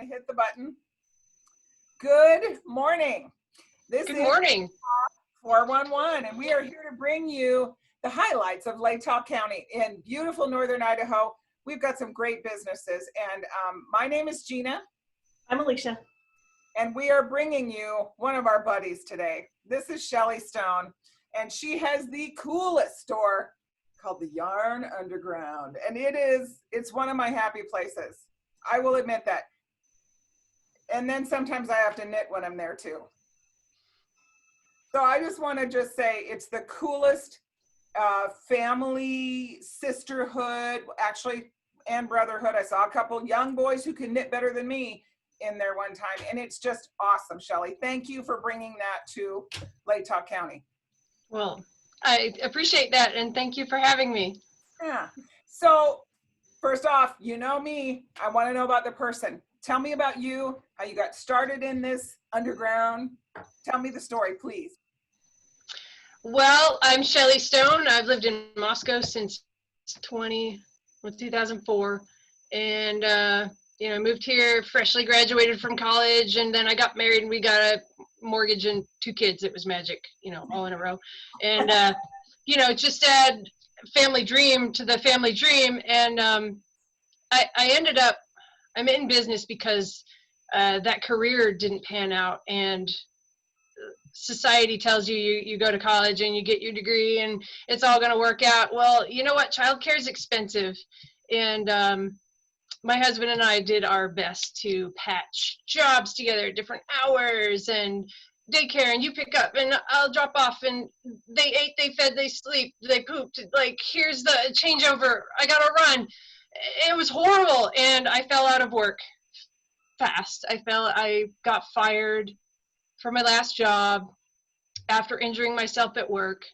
hit the button. Good morning. This Good is morning. 411, and we are here to bring you the highlights of Latah County in beautiful northern Idaho. We've got some great businesses, and my name is Gina. I'm Alicia. And we are bringing you one of our buddies today. This is Shelley Stone, and she has the coolest store called the Yarn Underground, and it's one of my happy places. I will admit that. And then sometimes I have to knit when I'm there too. So I just want to say it's the coolest family sisterhood, actually, and brotherhood. I saw a couple young boys who can knit better than me in there one time, and it's just awesome. Shelley, thank you for bringing that to Latah County. Well, I appreciate that, and thank you for having me. Yeah. So first off, you know me. I want to know about the person. Tell me about you, how you got started in this underground. Tell me the story, please. Well, I'm Shelley Stone. I've lived in Moscow since 2004, and moved here, freshly graduated from college, and then I got married, and we got a mortgage and 2 kids. It was magic, all in a row. And just add family dream to the family dream, and I'm in business because that career didn't pan out, and society tells you go to college and you get your degree and it's all going to work out. Well, you know what? Childcare is expensive, and my husband and I did our best to patch jobs together at different hours and daycare, and you pick up and I'll drop off, and they ate, they fed, they sleep, they pooped, like here's the changeover, I gotta run. It was horrible, and I fell out of work fast. I got fired from my last job after injuring myself at work.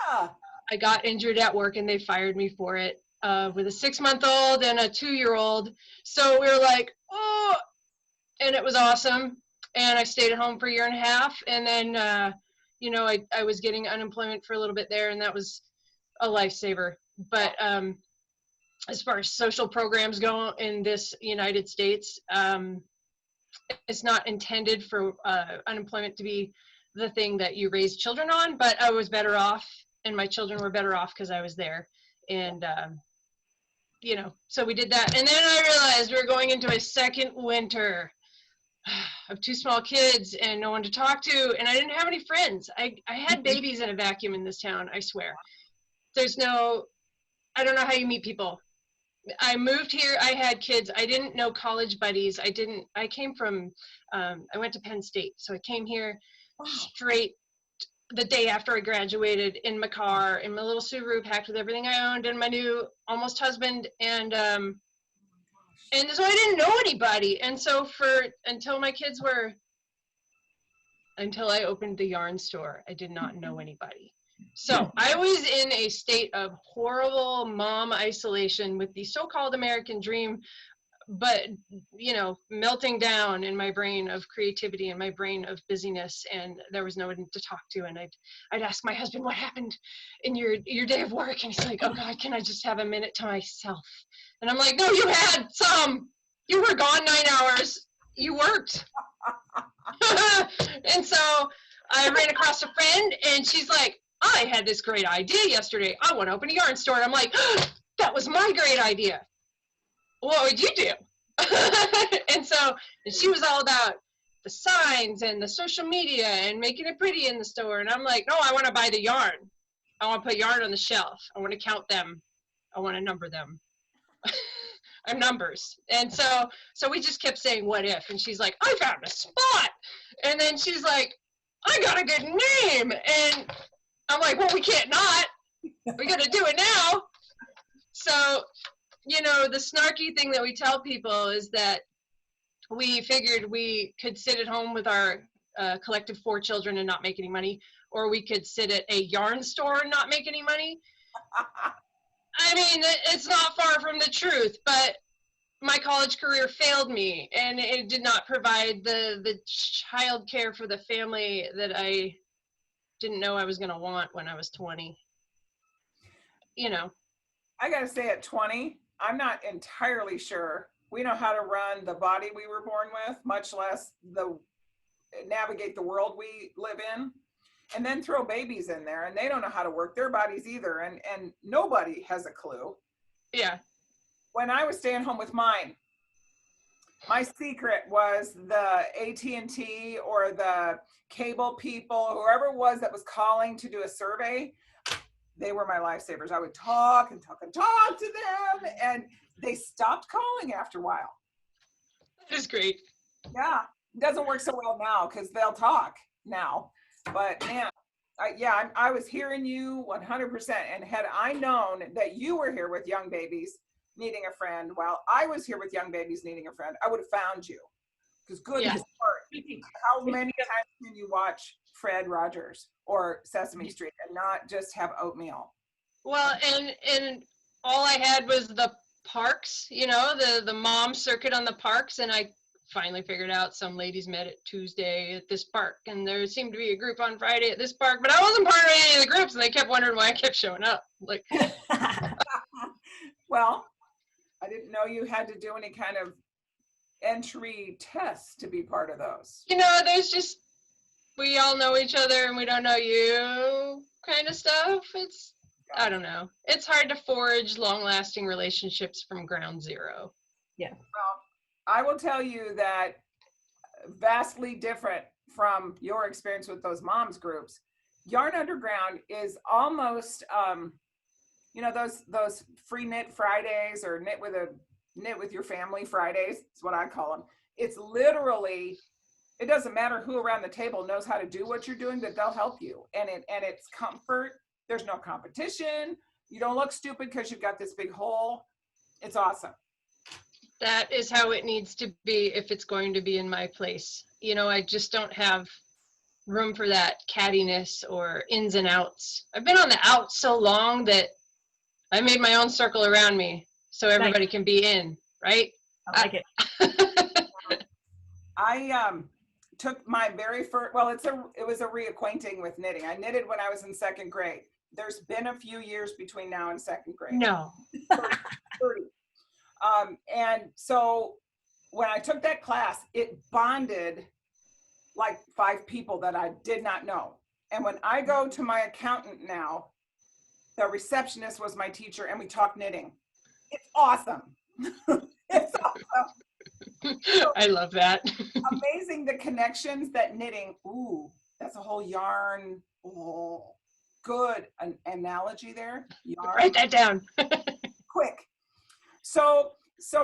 Yeah. I got injured at work and they fired me for it, with a 6-month-old and a 2-year-old. So we were like, oh, and it was awesome. And I stayed at home for 1.5 years. And then, I was getting unemployment for a little bit there, and that was a lifesaver. But as far as social programs go in this United States, it's not intended for unemployment to be the thing that you raise children on, but I was better off, and my children were better off because I was there. And, so we did that. And then I realized we were going into a second winter of 2 small kids and no one to talk to, and I didn't have any friends. I had babies in a vacuum in this town, I swear. I don't know how you meet people. I moved here, I had kids, I didn't know college buddies, I went to Penn State, so I came here straight the day after I graduated in my car, in my little Subaru, packed with everything I owned, and my new almost husband, and so I didn't know anybody, and so until I opened the yarn store, I did not know anybody. So I was in a state of horrible mom isolation with the so-called American dream, but, melting down in my brain of creativity and my brain of busyness, and there was no one to talk to. And I'd ask my husband, what happened in your day of work? And he's like, oh God, can I just have a minute to myself? And I'm like, no, you had some. You were gone 9 hours. You worked. And so I ran across a friend, and she's like, I had this great idea yesterday. I want to open a yarn store. And I'm like, that was my great idea. What would you do? And she was all about the signs and the social media and making it pretty in the store. And I'm like, no, I want to buy the yarn. I want to put yarn on the shelf. I want to count them. I want to number them. I'm numbers. And so we just kept saying, what if? And she's like, I found a spot. And then she's like, I got a good name. And I'm like, well, we can't not. We got to do it now. So, the snarky thing that we tell people is that we figured we could sit at home with our collective 4 children and not make any money, or we could sit at a yarn store and not make any money. I mean, it's not far from the truth, but my college career failed me, and it did not provide the child care for the family that I didn't know I was going to want when I was 20. I got to say, at 20, I'm not entirely sure we know how to run the body we were born with, much less navigate the world we live in. And then throw babies in there, and they don't know how to work their bodies either, and nobody has a clue. Yeah. When I was staying home with mine, my secret was the AT&T or the cable people, whoever it was that was calling to do a survey. They were my lifesavers. I would talk and talk and talk to them, and they stopped calling after a while. That is great. Yeah, it doesn't work so well now because they'll talk now. But man, I was hearing you 100%. And had I known that you were here with young babies needing a friend while I was here with young babies needing a friend, I would have found you. Because goodness, how many times can you watch Fred Rogers or Sesame Street and not just have oatmeal? Well, and all I had was the parks, the mom circuit on the parks, and I finally figured out some ladies met at Tuesday at this park, and there seemed to be a group on Friday at this park, but I wasn't part of any of the groups, and they kept wondering why I kept showing up. Like, well, I didn't know you had to do any kind of entry tests to be part of those. There's just, we all know each other and we don't know you kind of stuff. I don't know. It's hard to forge long-lasting relationships from ground zero. Yeah. Well, I will tell you that vastly different from your experience with those moms groups. Yarn Underground is almost, those free knit Fridays or knit with your family Fridays. It's what I call them. It's literally, it doesn't matter who around the table knows how to do what you're doing, that they'll help you. And it's comfort. There's no competition. You don't look stupid because you've got this big hole. It's awesome. That is how it needs to be if it's going to be in my place. I just don't have room for that cattiness or ins and outs. I've been on the outs so long that I made my own circle around me so everybody can be in, right? I like it. I took my very first, it was a reacquainting with knitting. I knitted when I was in second grade. There's been a few years between now and second grade. No. 30. And so when I took that class, it bonded like 5 people that I did not know. And when I go to my accountant now, the receptionist was my teacher and we talk knitting. It's awesome. It's awesome. So, I love that. amazing the connections that knitting, that's a whole yarn. Oh, good analogy there. Yarn. Write that down. Quick. So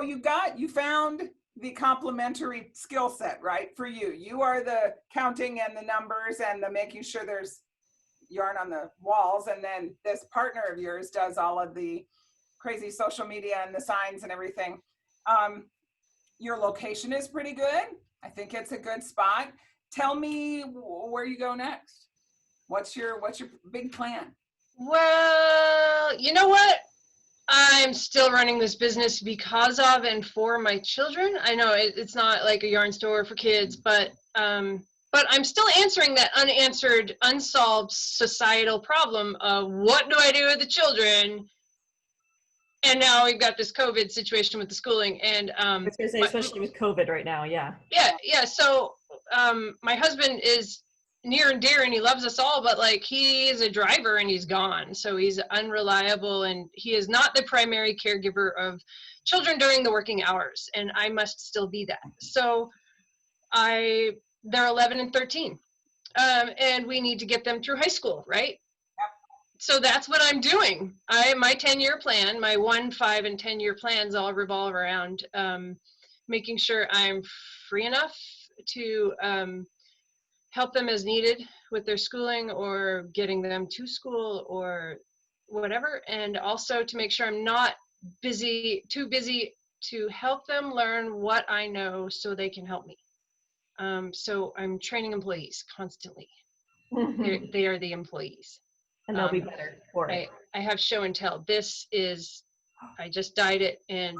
you found the complementary skill set, right? For you. You are the counting and the numbers and the making sure there's yarn on the walls. And then this partner of yours does all of the crazy social media and the signs and everything. Your location is pretty good. I think it's a good spot. Tell me where you go next. What's your big plan? Well, you know what? I'm still running this business because of and for my children. I know it's not like a yarn store for kids, but I'm still answering that unanswered, unsolved societal problem of what do I do with the children? And now we've got this COVID situation with the schooling, and I was gonna say, especially with COVID right now, yeah. Yeah. So my husband is near and dear, and he loves us all, but like he is a driver and he's gone, so he's unreliable, and he is not the primary caregiver of children during the working hours, and I must still be that. So they're 11 and 13, and we need to get them through high school, right? So that's what I'm doing. My 10-year plan, my 1, 5, and 10-year plans all revolve around making sure I'm free enough to help them as needed with their schooling or getting them to school or whatever. And also to make sure I'm not too busy to help them learn what I know so they can help me. So I'm training employees constantly. They are the employees. And they'll be better for it. I have show and tell. I just dyed it, and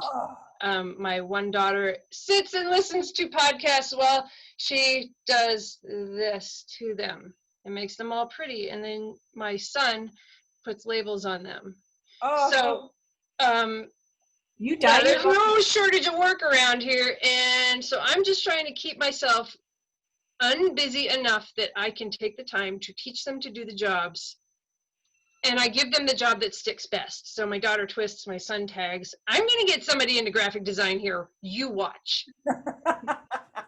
my one daughter sits and listens to podcasts while she does this to them. It makes them all pretty, and then my son puts labels on them. So You dye your there's no shortage of work around here, and so I'm just trying to keep myself unbusy enough that I can take the time to teach them to do the jobs, and I give them the job that sticks best. So my daughter twists, my son tags. I'm gonna get somebody into graphic design here. You watch.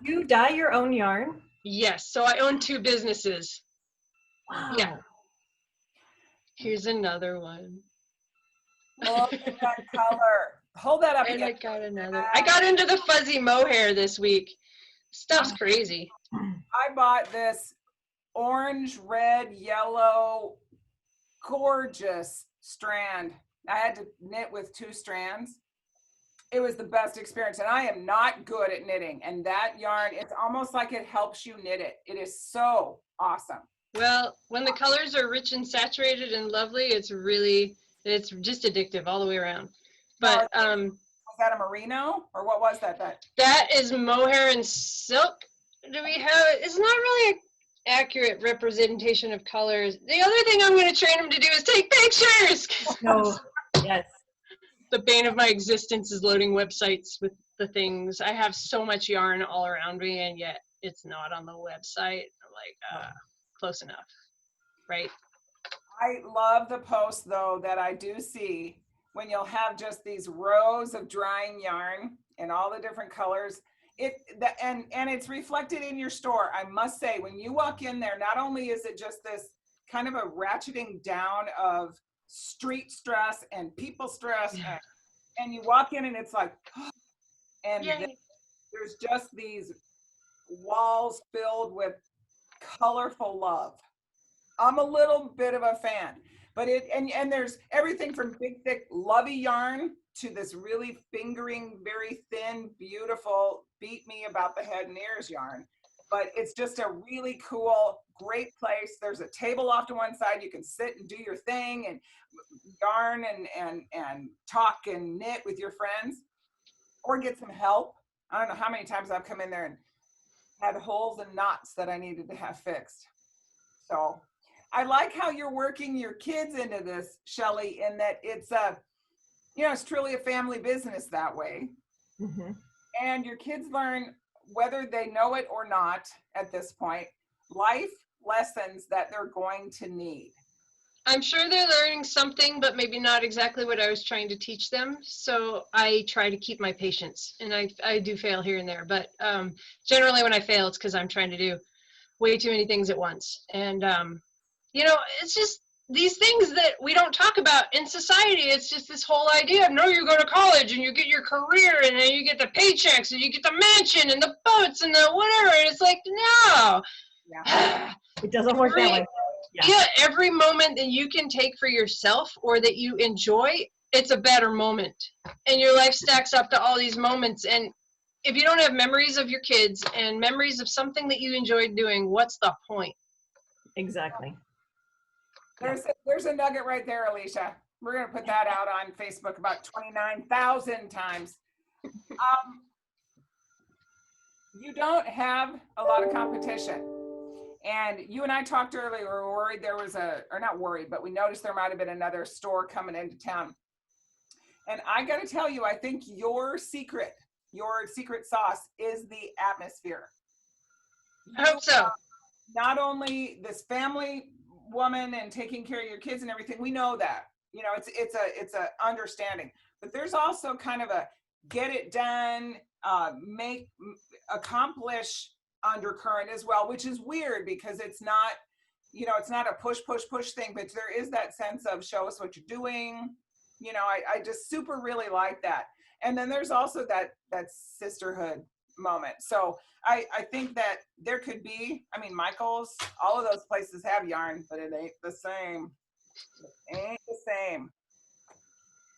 You dye your own yarn? Yes, so I own 2 businesses. Wow. Yeah. Here's another one. Look at that color. Hold that up And again. I got another. I got into the fuzzy mohair this week. Stuff's crazy. I bought this orange, red, yellow, gorgeous strand. I had to knit with 2 strands. It was the best experience, and I am not good at knitting, and that yarn, it's almost like it helps you knit it. It is so awesome. Well, when the colors are rich and saturated and lovely, it's just addictive all the way around. But was that a merino, or what was that? that is mohair and silk. Do we have, it's not really an accurate representation of colors. The other thing I'm going to train them to do is take pictures. Oh, yes. The bane of my existence is loading websites with the things. I have so much yarn all around me, and yet it's not on the website. I'm like, close enough, right? I love the posts, though, that I do see when you'll have just these rows of drying yarn in all the different colors. And it's reflected in your store. I must say, when you walk in there, not only is it just this kind of a ratcheting down of street stress and people stress, and you walk in and it's like, and there's just these walls filled with colorful love. I'm a little bit of a fan, but and there's everything from big, thick, lovey yarn to this really fingering, very thin, beautiful, beat me about the head and ears yarn. But it's just a really cool, great place. There's a table off to one side. You can sit and do your thing and yarn and talk and knit with your friends, or get some help. I don't know how many times I've come in there and had holes and knots that I needed to have fixed. So I like how you're working your kids into this, Shelley, in that it's it's truly a family business that way. Mm-hmm. And your kids learn, whether they know it or not at this point, life lessons that they're going to need. I'm sure they're learning something, but maybe not exactly what I was trying to teach them. So I try to keep my patience, and I do fail here and there. But generally when I fail, it's because I'm trying to do way too many things at once. And, it's just these things that we don't talk about in society. It's just this whole idea of, no, you go to college and you get your career and then you get the paychecks and you get the mansion and the boats and the whatever. And it's like, no. Yeah. It doesn't work that way. Yeah, every moment that you can take for yourself or that you enjoy, it's a better moment. And your life stacks up to all these moments. And if you don't have memories of your kids and memories of something that you enjoyed doing, what's the point? Exactly. There's a nugget right there, Alicia. We're going to put that out on Facebook about 29,000 times. You don't have a lot of competition. And you and I talked earlier, we were worried there was or not worried, but we noticed there might have been another store coming into town. And I got to tell you, I think your secret sauce is the atmosphere. I hope so. Not only this family woman and taking care of your kids and everything, we know that, it's a understanding, but there's also kind of a get it done, accomplish undercurrent as well, which is weird because it's not, it's not a push thing, but there is that sense of show us what you're doing. I just super really like that. And then there's also that sisterhood moment. So I think that there could be, Michael's, all of those places have yarn, but it ain't the same. It ain't the same.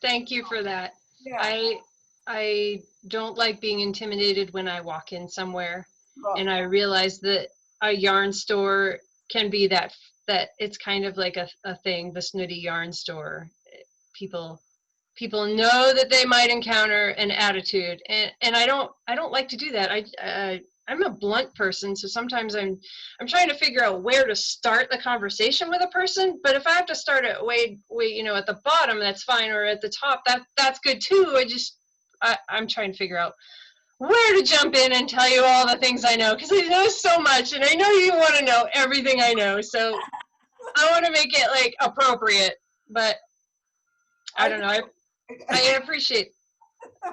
Thank you for that. Yeah. I don't like being intimidated when I walk in somewhere. Oh. And I realize that a yarn store can be that it's kind of like a thing, the snooty yarn store. People know that they might encounter an attitude, and I don't like to do that. I'm a blunt person, so sometimes I'm trying to figure out where to start the conversation with a person. But if I have to start it way at the bottom, that's fine, or at the top, that's good too. I'm trying to figure out where to jump in and tell you all the things I know, because I know so much, and I know you want to know everything I know, so I want to make it like appropriate, but I don't know. I appreciate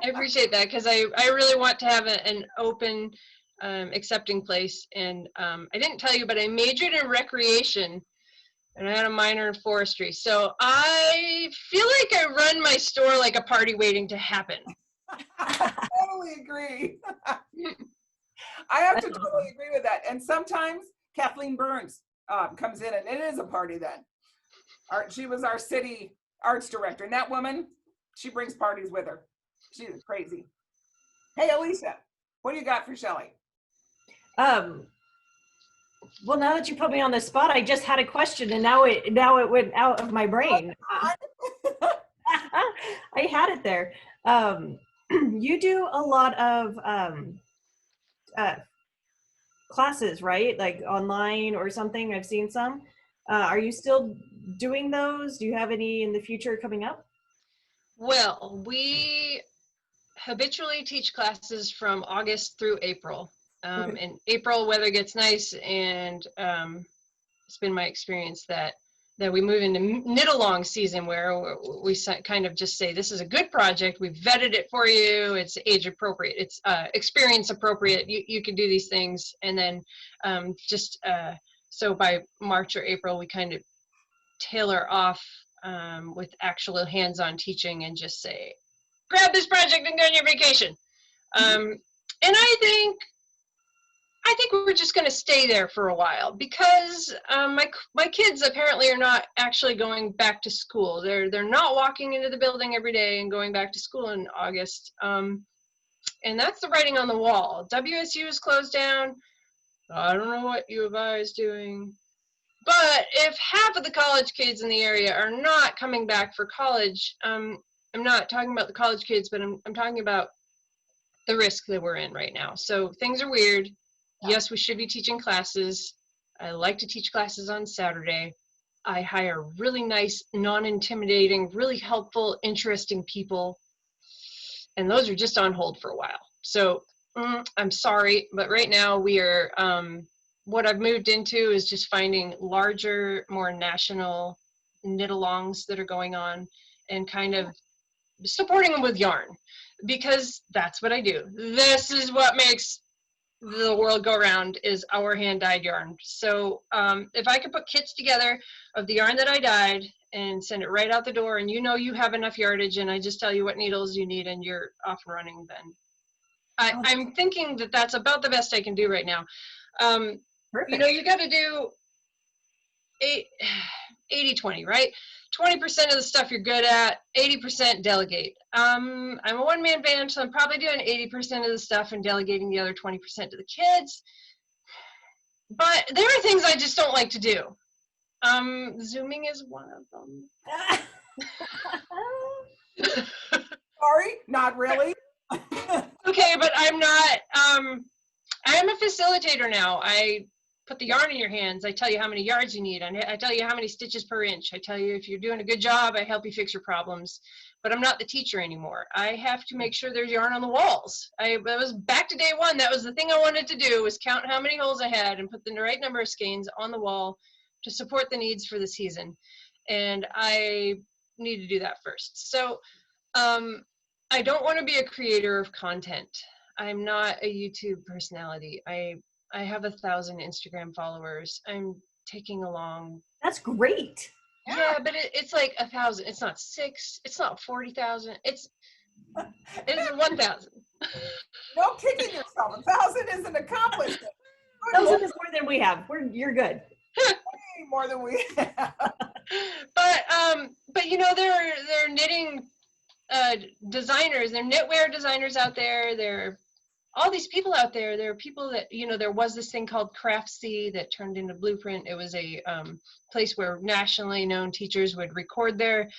that, because I really want to have an open, accepting place. And I didn't tell you, but I majored in recreation and I had a minor in forestry. So I feel like I run my store like a party waiting to happen. I totally agree. I have to totally agree with that. And sometimes Kathleen Burns comes in, and it is a party then. She was our city arts director, and that woman, she brings parties with her. She's crazy. Hey, Alicia, what do you got for Shelley? Well, now that you put me on the spot, I just had a question, and now it went out of my brain. I had it there. You do a lot of classes, right? Like online or something. I've seen some. Are you still doing those? Do you have any in the future coming up? Well, we habitually teach classes from August through April. Okay. In April, weather gets nice, and it's been my experience that we move into knit-along season, where we kind of just say, this is a good project, we've vetted it for you, it's age appropriate, it's experience appropriate, you can do these things. And then so by March or April, we kind of tailor off with actual hands-on teaching and just say, grab this project and go on your vacation. And I think we're just going to stay there for a while, because my kids apparently are not actually going back to school. They're not walking into the building every day and going back to school in August. And that's the writing on the wall. WSU is closed down. I don't know what U of I is doing. But if half of the college kids in the area are not coming back for college, I'm not talking about the college kids, but I'm talking about the risk that we're in right now. So things are weird. Yes, we should be teaching classes. I like to teach classes on Saturday. I hire really nice, non-intimidating, really helpful, interesting people. And those are just on hold for a while. So I'm sorry, but right now we are, what I've moved into is just finding larger, more national knit-alongs that are going on, and kind of supporting them with yarn, because that's what I do. This is what makes the world go round, is our hand-dyed yarn. So if I could put kits together of the yarn that I dyed and send it right out the door, and you have enough yardage, and I just tell you what needles you need and you're off and running, then I'm thinking that that's about the best I can do right now. Perfect. You got to do 80-20, right? 20% of the stuff you're good at, 80% delegate. I'm a one-man band, so I'm probably doing 80% of the stuff and delegating the other 20% to the kids. But there are things I just don't like to do. Zooming is one of them. Sorry, not really. Okay, but I'm not, I am a facilitator now. I put the yarn in your hands. I tell you how many yards you need. I tell you how many stitches per inch. I tell you if you're doing a good job, I help you fix your problems. But I'm not the teacher anymore. I have to make sure there's yarn on the walls. I was back to day one. That was the thing I wanted to do, was count how many holes I had and put the right number of skeins on the wall to support the needs for the season. And I need to do that first. So I don't want to be a creator of content. I'm not a YouTube personality. I have 1,000 Instagram followers. I'm taking along. That's great. Yeah, but it's like 1,000. It's not 6. It's not 40,000. It's 1,000. No kicking yourself. 1,000 is an accomplishment. 1,000 is more than we have. You're good. Way more than we have. But there are knitting designers. There are knitwear designers out there. There are all these people out there. There are people that, there was this thing called Craftsy that turned into Blueprint. It was a place where nationally known teachers would record their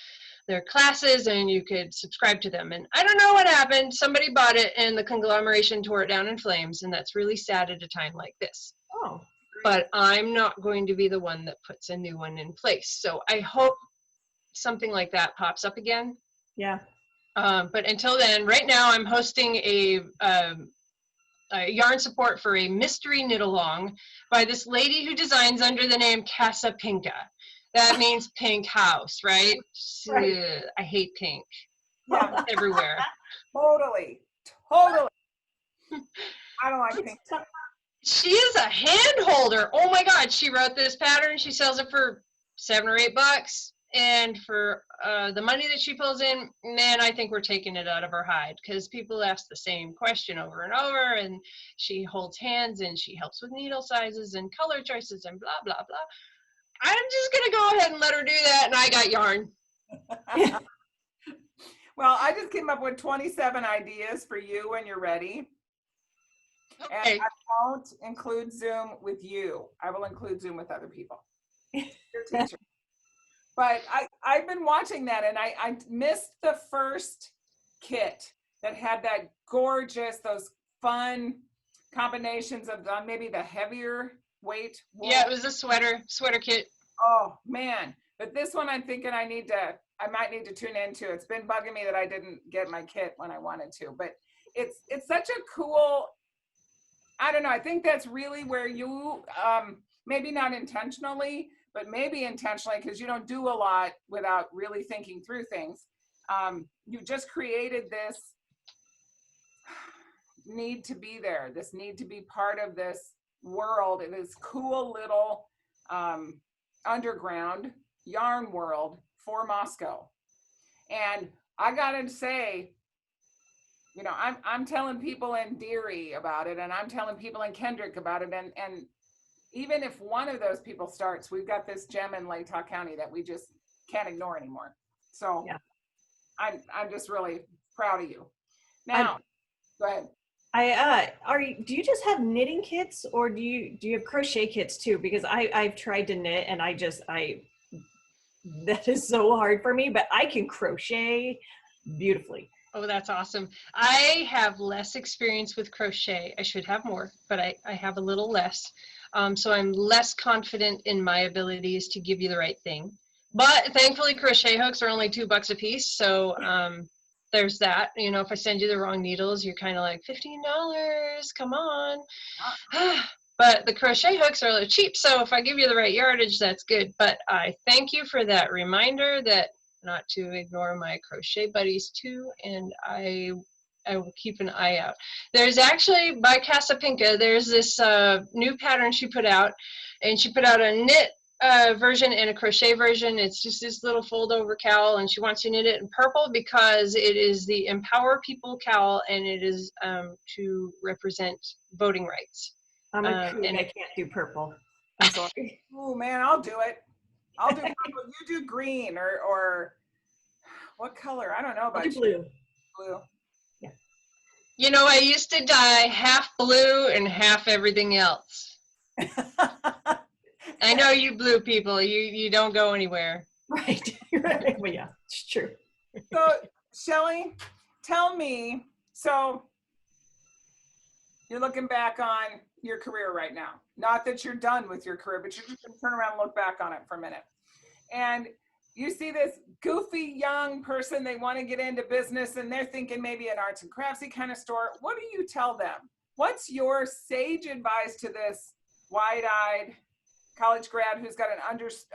classes, and you could subscribe to them. And I don't know what happened. Somebody bought it, and the conglomeration tore it down in flames, and that's really sad at a time like this. Oh. But I'm not going to be the one that puts a new one in place. So I hope something like that pops up again. Yeah. But until then, right now I'm hosting a yarn support for a mystery knit along by this lady who designs under the name Casa Pinka. That means pink house, right? Right. I hate pink. Yeah, It's everywhere. totally. I don't like pink. She is a hand holder. Oh my God, she wrote this pattern. She sells it for $7 or $8. And for the money that she pulls in, man, I think we're taking it out of her hide, because people ask the same question over and over, and she holds hands and she helps with needle sizes and color choices and blah, blah, blah. I'm just going to go ahead and let her do that, and I got yarn. Well, I just came up with 27 ideas for you when you're ready. Okay. And I won't include Zoom with you. I will include Zoom with other people. Your teacher. But I've been watching that, and I missed the first kit that had that gorgeous, those fun combinations of maybe the heavier weight wool. Yeah, it was a sweater kit. Oh man. But this one I'm thinking I might need to tune into. It's been bugging me that I didn't get my kit when I wanted to. But it's such a cool, I don't know, I think that's really where you, maybe not intentionally, but maybe intentionally, because you don't do a lot without really thinking through things. You just created this need to be there, this need to be part of this world, this cool little underground yarn world for Moscow. And I gotta say, you know, I'm telling people in Deary about it, and I'm telling people in Kendrick about it, and even if one of those people starts, we've got this gem in Latah County that we just can't ignore anymore. So yeah. I'm just really proud of you. Now, go ahead. Do you just have knitting kits, or do you have crochet kits too? Because I've tried to knit, and that is so hard for me, but I can crochet beautifully. Oh, that's awesome. I have less experience with crochet. I should have more, but I have a little less. So I'm less confident in my abilities to give you the right thing. But thankfully, crochet hooks are only $2 a piece. So there's that. You know, if I send you the wrong needles, you're kind of like, $15, come on. But the crochet hooks are a little cheap. So if I give you the right yardage, that's good. But I thank you for that reminder that not to ignore my crochet buddies too. And I will keep an eye out. There's actually, by Casa Pinka, there's this new pattern she put out, and she put out a knit version and a crochet version. It's just this little fold over cowl, and she wants to knit it in purple because it is the Empower People cowl, and it is to represent voting rights. I'm a kook. I can't do purple. I'm sorry. Oh man, I'll do it. I'll do purple. You do green or what color? I don't know about blue. Blue. Yeah. You know, I used to dye half blue and half everything else. I know you blue people. You don't go anywhere. Right. Well, yeah, it's true. So, Shelley, tell me. So, you're looking back on your career right now. Not that you're done with your career, but you're just gonna turn around and look back on it for a minute. And you see this goofy young person, they want to get into business, and they're thinking maybe an arts and craftsy kind of store. What do you tell them? What's your sage advice to this wide-eyed college grad who's got an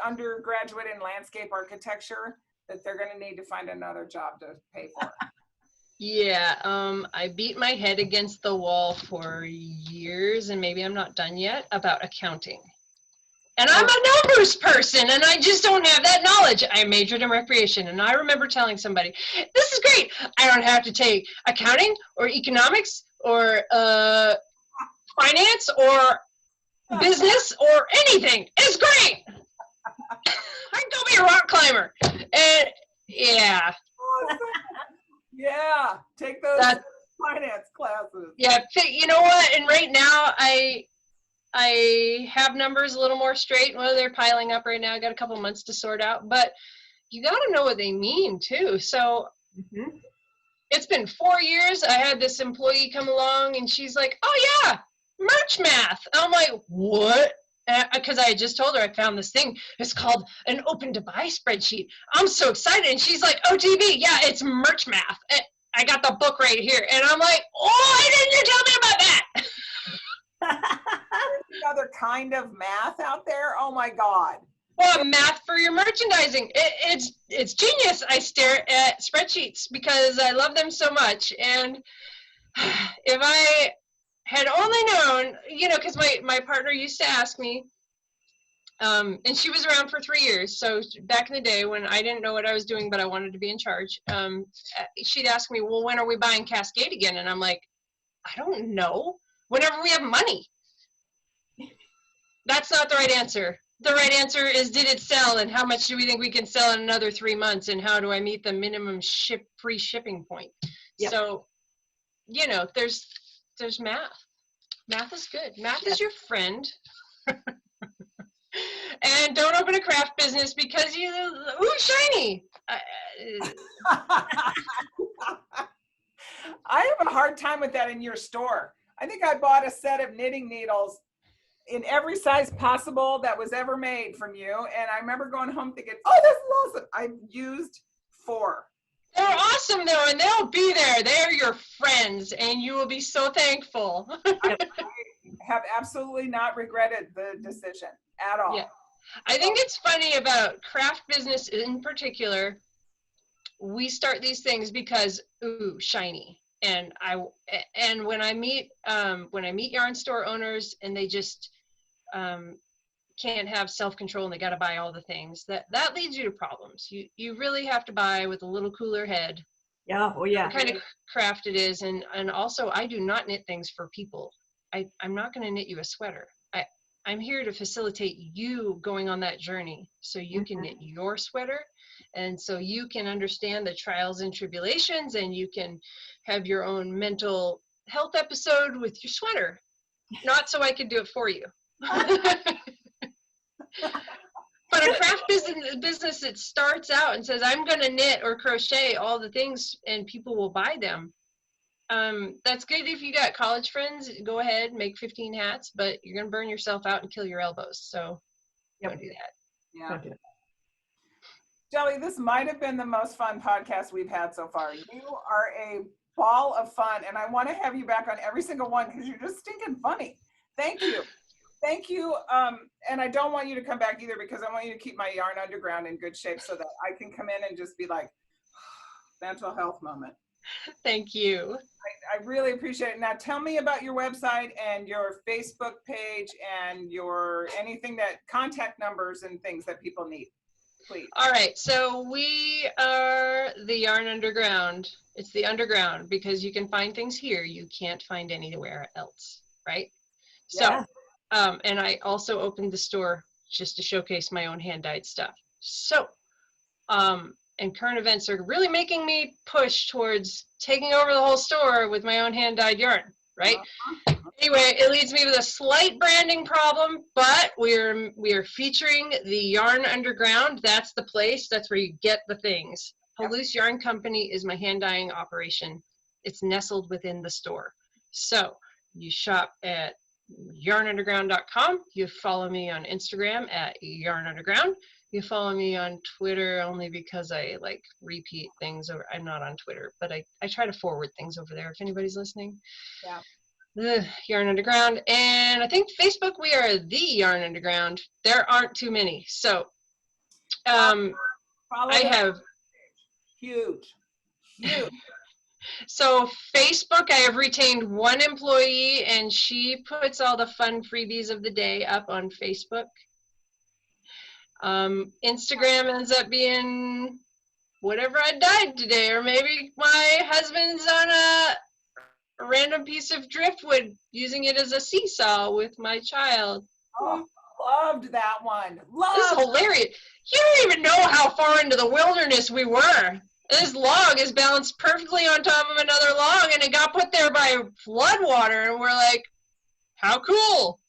undergraduate in landscape architecture that they're going to need to find another job to pay for? Yeah, I beat my head against the wall for years, and maybe I'm not done yet, about accounting. And I'm a numbers person, and I just don't have that knowledge. I majored in recreation, and I remember telling somebody, this is great. I don't have to take accounting or economics or finance or business or anything. It's great. I can go be a rock climber. And yeah. Yeah, take those finance classes. Yeah, you know what? And right now, I have numbers a little more straight. Well, they're piling up right now. I got a couple months to sort out, but you got to know what they mean too. So it's been 4 years. I had this employee come along, and she's like, "Oh yeah, merch math." I'm like, "What?" because I had just told her I found this thing. It's called an open to buy spreadsheet. I'm so excited. And she's like, OTB, yeah, it's merch math. I got the book right here. And I'm like, oh, why didn't you tell me about that? There's another kind of math out there. Oh my God. Well, math for your merchandising. It's genius. I stare at spreadsheets because I love them so much. And if I had only known, because my partner used to ask me, and she was around for 3 years. So back in the day when I didn't know what I was doing, but I wanted to be in charge, she'd ask me, well, when are we buying Cascade again? And I'm like, I don't know. Whenever we have money. That's not the right answer. The right answer is, did it sell, and how much do we think we can sell in another 3 months, and how do I meet the minimum free shipping point? Yep. So, there's math. Math is good. Math is your friend. And don't open a craft business because ooh, shiny. I have a hard time with that in your store. I think I bought a set of knitting needles in every size possible that was ever made from you. And I remember going home thinking, oh, this is awesome. I've used 4. They're awesome though, and they'll be there. They're your friends, and you will be so thankful. I have absolutely not regretted the decision at all. Yeah. I think it's funny about craft business in particular. We start these things because, ooh, shiny. And when I meet yarn store owners and they just can't have self-control and they got to buy all the things, that leads you to problems. You really have to buy with a little cooler head. Yeah. Oh yeah. What kind of craft it is, and also I do not knit things for people. I'm not going to knit you a sweater. I'm here to facilitate you going on that journey so you can knit your sweater, and so you can understand the trials and tribulations, and you can have your own mental health episode with your sweater. Not so I can do it for you. But a craft business, it starts out and says, I'm going to knit or crochet all the things and people will buy them. That's good if you got college friends. Go ahead, make 15 hats, but you're going to burn yourself out and kill your elbows. So don't do that. Yeah. Shelley, this might have been the most fun podcast we've had so far. You are a ball of fun, and I want to have you back on every single one because you're just stinking funny. Thank you. Thank you. And I don't want you to come back either because I want you to keep my Yarn Underground in good shape so that I can come in and just be like, mental health moment. Thank you. I really appreciate it. Now tell me about your website and your Facebook page and your contact numbers and things that people need, please. All right. So we are the Yarn Underground. It's the underground because you can find things here you can't find anywhere else, right? Yeah. So, and I also opened the store just to showcase my own hand-dyed stuff. So, and current events are really making me push towards taking over the whole store with my own hand-dyed yarn, right? Anyway, it leads me with a slight branding problem, but we are featuring the Yarn Underground. That's the place. That's where you get the things. Palouse Yarn Company is my hand-dyeing operation. It's nestled within the store. So you shop at yarnunderground.com. You follow me on Instagram at yarnunderground. You follow me on Twitter only because I like repeat things over. I'm not on Twitter, but I try to forward things over there if anybody's listening. Yeah. The Yarn Underground. And I think Facebook, we are the Yarn Underground. There aren't too many. So I have huge. So Facebook, I have retained one employee and she puts all the fun freebies of the day up on Facebook. Instagram ends up being whatever I dyed today, or maybe my husband's on a random piece of driftwood using it as a seesaw with my child. Oh, loved that one. This is hilarious. You don't even know how far into the wilderness we were. This log is balanced perfectly on top of another log, and it got put there by flood water, and we're like, how cool.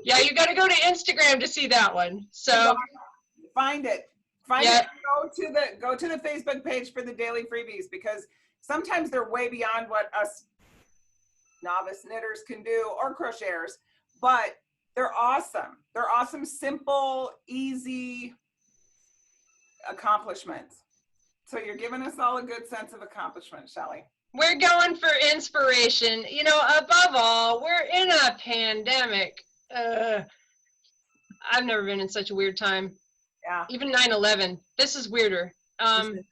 Yeah, you got to go to Instagram to see that one. So find it. Go to the Facebook page for the daily freebies, because sometimes they're way beyond what us novice knitters can do, or crocheters, but They're awesome. They're awesome, simple, easy accomplishments. So you're giving us all a good sense of accomplishment, Shelley. We're going for inspiration. You know, above all, we're in a pandemic. I've never been in such a weird time. Yeah. Even 9/11. This is weirder. And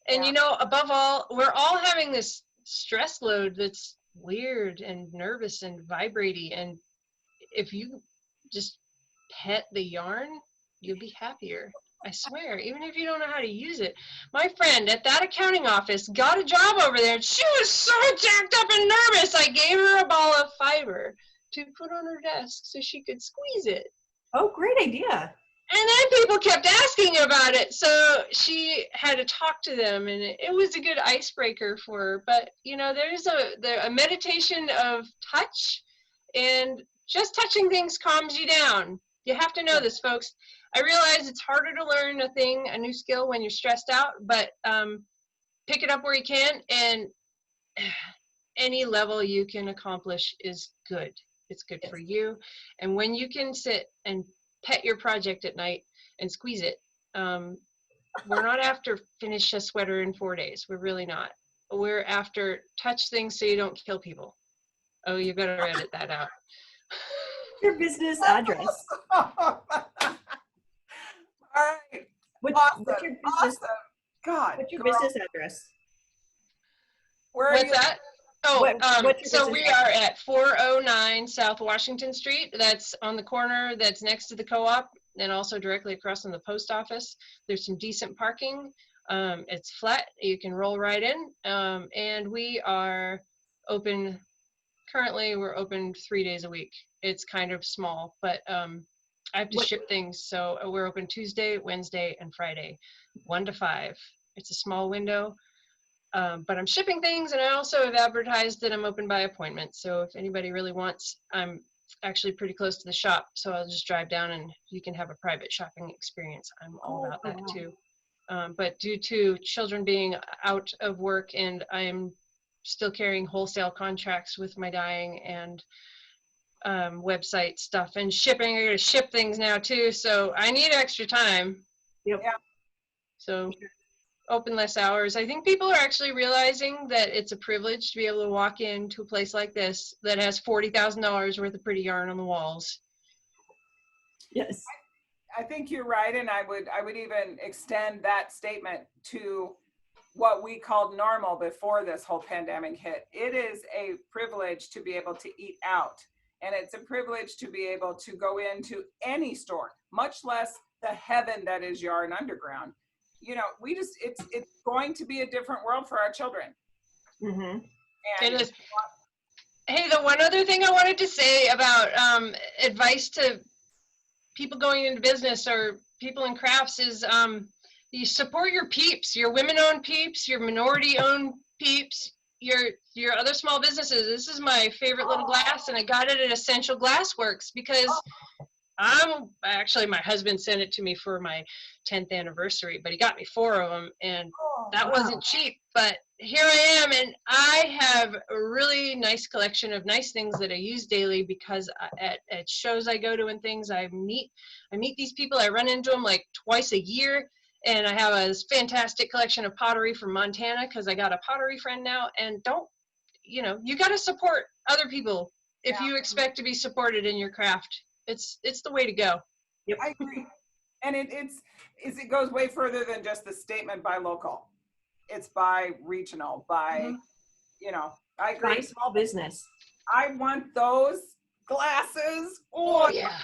Yeah. you know, above all, we're all having this stress load that's weird and nervous and vibrating. And if you just pet the yarn, you'll be happier. I swear, even if you don't know how to use it. My friend at that accounting office got a job over there, and she was so jacked up and nervous. I gave her a ball of fiber to put on her desk so she could squeeze it. Oh, great idea. And then people kept asking about it, so she had to talk to them, and it was a good icebreaker for her. But, you know, there's a meditation of touch, and just touching things calms you down. You have to know this, folks. I realize it's harder to learn a new skill when you're stressed out, but pick it up where you can, and any level you can accomplish is good. It's good for you. And when you can sit and pet your project at night and squeeze it, we're not after finish a sweater in 4 days. We're really not. We're after touch things so you don't kill people. Oh, you better edit that out. Your business address. All right. What's your business? Awesome. God. What's your girl. business address? Where are What's you? that? Oh, what's your so business we are at 409 South Washington Street. That's on the corner that's next to the co-op and also directly across from the post office. There's some decent parking. It's flat. You can roll right in. And we are open. Currently, we're open 3 days a week. It's kind of small, but I have to ship things. So we're open Tuesday, Wednesday, and Friday, 1 to 5. It's a small window. But I'm shipping things, and I also have advertised that I'm open by appointment. So if anybody really wants, I'm actually pretty close to the shop, so I'll just drive down and you can have a private shopping experience. I'm all about that too. But due to children being out of work, and I am still carrying wholesale contracts with my dyeing and website stuff and shipping, I gotta ship things now too, so I need extra time. Yep. Yeah. So open less hours. I think people are actually realizing that it's a privilege to be able to walk into a place like this that has $40,000 worth of pretty yarn on the walls. Yes. I think you're right, and I would even extend that statement to what we called normal before this whole pandemic hit. It is a privilege to be able to eat out, and it's a privilege to be able to go into any store, much less the heaven that is Yarn Underground. You know, it's going to be a different world for our children. Mm-hmm. It is. Hey, the one other thing I wanted to say about advice to people going into business or people in crafts is you support your peeps, your women-owned peeps, your minority-owned peeps, your other small businesses. This is my favorite little glass, and I got it at Essential Glassworks because my husband sent it to me for my 10th anniversary, but he got me 4 of them, and that wasn't cheap, but here I am, and I have a really nice collection of nice things that I use daily because at shows I go to and things, I meet these people, I run into them like twice a year, and I have a fantastic collection of pottery from Montana because I got a pottery friend now, and you got to support other people if you expect to be supported in your craft. It's the way to go. Yep. I agree. And it goes way further than just the statement by local. It's by regional, by, I agree. By small business. I want those glasses. Oh, yeah.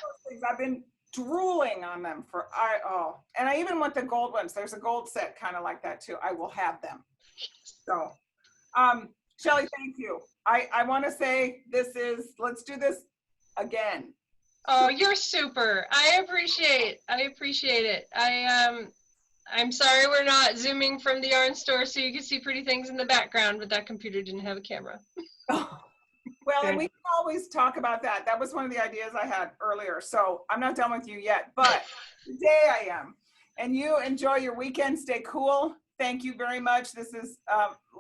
I've been drooling on them and I even want the gold ones. There's a gold set kind of like that too. I will have them. So, Shelley, thank you. I want to say let's do this again. Oh, you're super. I appreciate it. I'm sorry we're not zooming from the yarn store so you can see pretty things in the background, but that computer didn't have a camera. Well, and we can always talk about that. That was one of the ideas I had earlier. So I'm not done with you yet, but today I am. And you enjoy your weekend. Stay cool. thank you very much. This is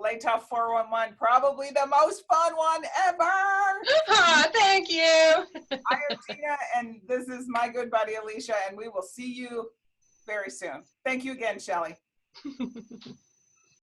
Lay Tough 411, probably the most fun one ever. Thank you. I am Tina, and this is my good buddy Alicia, and we will see you very soon. Thank you again, Shelley.